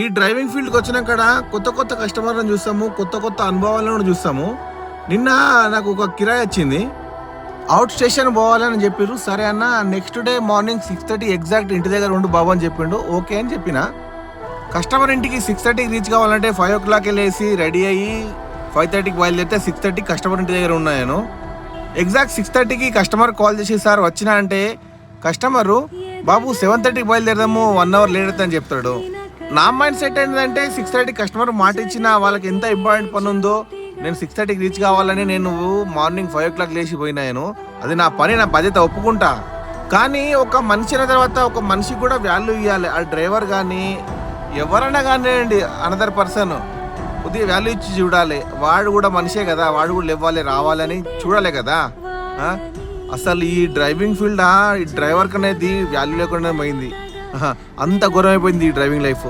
ఈ డ్రైవింగ్ ఫీల్డ్కి వచ్చినాక కొత్త కొత్త కస్టమర్లను చూస్తాము, కొత్త కొత్త అనుభవాలను చూస్తాము. నిన్న నాకు ఒక కిరాయి వచ్చింది, అవుట్ స్టేషన్ పోవాలని చెప్పారు. సరే అన్న, నెక్స్ట్ డే మార్నింగ్ 6:30 ఎగ్జాక్ట్ ఇంటి దగ్గర ఉండు బాబు అని చెప్పిండు. ఓకే అని చెప్పిన. కస్టమర్ ఇంటికి 6:30కి రీచ్ కావాలంటే 5 o'clock వెళ్ళేసి రెడీ అయ్యి 5:30కి బయలుదేరితే 6:30 కస్టమర్ ఇంటి దగ్గర ఉన్నాను. ఎగ్జాక్ట్ 6:30కి కస్టమర్ కాల్ చేసి సార్ వచ్చినా అంటే కస్టమరు బాబు 7:30కి బయలుదేరదాము, 1 hour లేట్ అవుతుందని చెప్తాడు. నా మైండ్ సెట్ ఏంటంటే 6:30 కస్టమర్ మాట ఇచ్చిన వాళ్ళకి ఎంత ఇంపార్టెంట్ పని ఉందో, నేను 6:30కి రీచ్ కావాలని నేను మార్నింగ్ 5 o'clock లేచి పోయినాను. అది నా పని, నా బాధ్యత, ఒప్పుకుంటా. కానీ ఒక మనిషి అయిన తర్వాత ఒక మనిషికి కూడా వాల్యూ ఇవ్వాలి. ఆ డ్రైవర్ కానీ ఎవరైనా కానివ్వండి, అనదర్ పర్సన్ కొద్దిగా వాల్యూ ఇచ్చి చూడాలి. వాడు కూడా మనిషే కదా, వాడు కూడా ఇవ్వాలి, రావాలని చూడాలి కదా. అసలు ఈ డ్రైవింగ్ ఫీల్డ్ ఈ డ్రైవర్కి అనేది వాల్యూ లేకుండా పోయింది. అంత ఘోరమైపోయింది ఈ డ్రైవింగ్ లైఫ్.